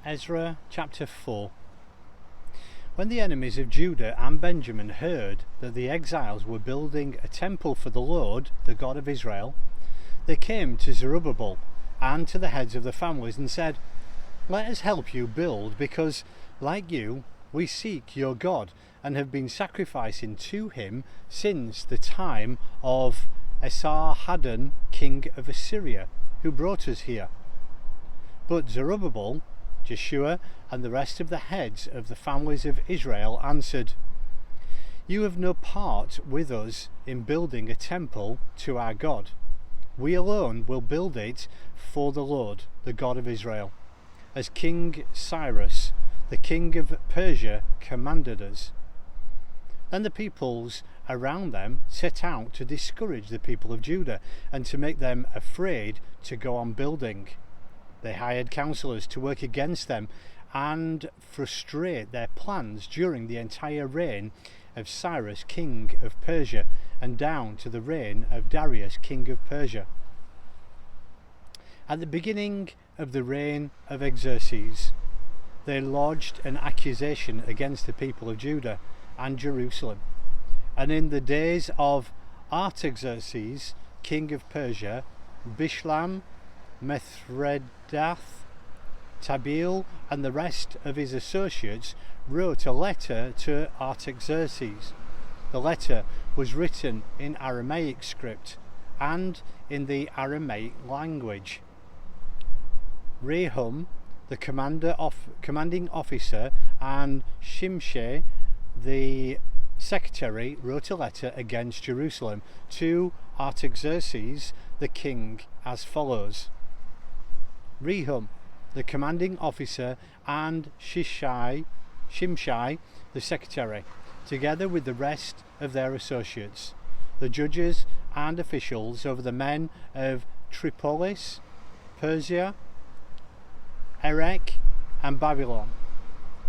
Ezra chapter 4. When the enemies of Judah and Benjamin heard that the exiles were building a temple for the Lord, the God of Israel, they came to Zerubbabel and to the heads of the families and said, "Let us help you build, because, like you, we seek your God and have been sacrificing to him since the time of Esarhaddon, king of Assyria, who brought us here." But Zerubbabel, Jeshua, and the rest of the heads of the families of Israel answered, "You have no part with us in building a temple to our God. We alone will build it for the Lord, the God of Israel, as King Cyrus, the king of Persia, commanded us." Then the peoples around them set out to discourage the people of Judah and to make them afraid to go on building. They hired counselors to work against them and frustrate their plans during the entire reign of Cyrus, king of Persia, and down to the reign of Darius, king of Persia. At the beginning of the reign of Xerxes, they lodged an accusation against the people of Judah and Jerusalem. And in the days of Artaxerxes, king of Persia, Bishlam, Mithredath, Tabeel, and the rest of his associates wrote a letter to Artaxerxes. The letter was written in Aramaic script and in the Aramaic language. Rehum, the commanding officer, and Shimshai, the secretary, wrote a letter against Jerusalem to Artaxerxes, the king, as follows. Rehum, the commanding officer, and Shimshai, the secretary, together with the rest of their associates, the judges and officials over the men of Tripolis, Persia, Erech and Babylon,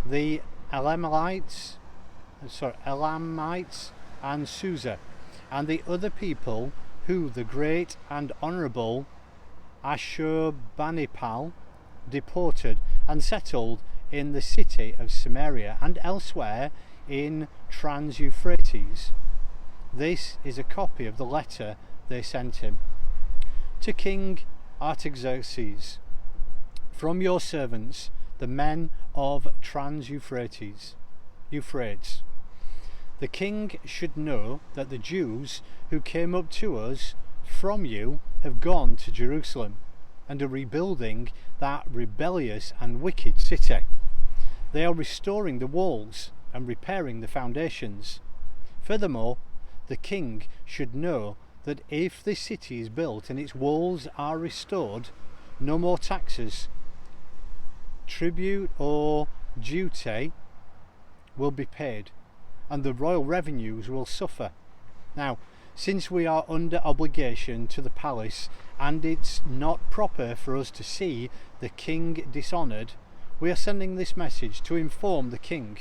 the Elamites and Susa, and the other people who the great and honourable Ashurbanipal deported and settled in the city of Samaria and elsewhere in Trans-Euphrates. This is a copy of the letter they sent him. To King Artaxerxes, from your servants, the men of Trans-Euphrates. The king should know that the Jews who came up to us from you have gone to Jerusalem and are rebuilding that rebellious and wicked city. They are restoring the walls and repairing the foundations. Furthermore, the king should know that if this city is built and its walls are restored, no more taxes, tribute or duty will be paid, and the royal revenues will suffer. Now, since we are under obligation to the palace and it's not proper for us to see the king dishonored, we are sending this message to inform the king,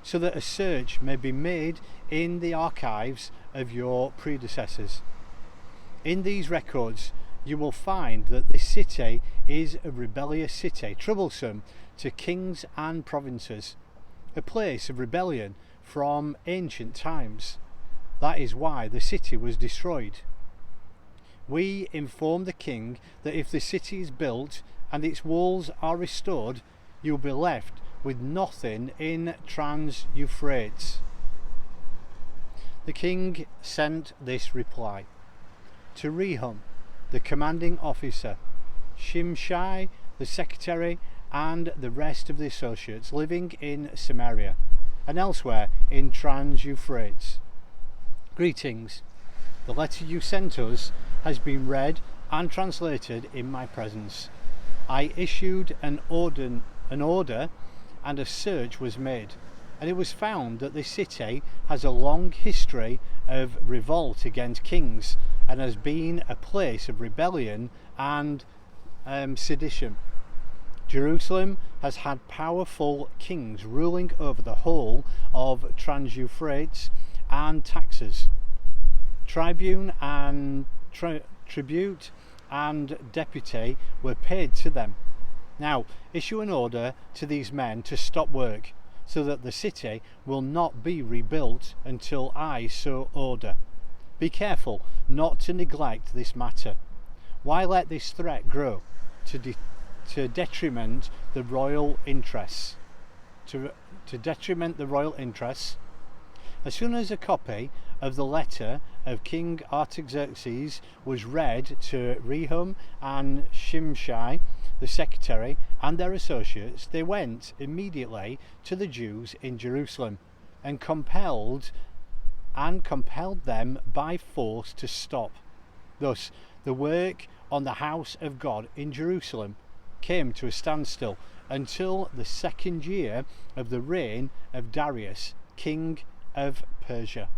so that a search may be made in the archives of your predecessors. In these records you will find that this city is a rebellious city, troublesome to kings and provinces, a place of rebellion from ancient times. That is why the city was destroyed. We inform the king that if the city is built and its walls are restored, you will be left with nothing in Trans-Euphrates. The king sent this reply to Rehum, the commanding officer, Shimshai, the secretary, and the rest of the associates living in Samaria and elsewhere in Trans-Euphrates. Greetings. The letter you sent us has been read and translated in my presence. I issued an order and a search was made, and it was found that this city has a long history of revolt against kings and has been a place of rebellion and sedition. Jerusalem has had powerful kings ruling over the whole of Trans-Euphrates, and taxes, tribute and deputy were paid to them. Now issue an order to these men to stop work, so that the city will not be rebuilt until I so order. Be careful not to neglect this matter. Why let this threat grow to detriment the royal interests? To detriment the royal interests. As soon as a copy of the letter of King Artaxerxes was read to Rehum and Shimshai, the secretary, and their associates, they went immediately to the Jews in Jerusalem and compelled them by force to stop. Thus, the work on the house of God in Jerusalem came to a standstill until the second year of the reign of Darius, king of Persia.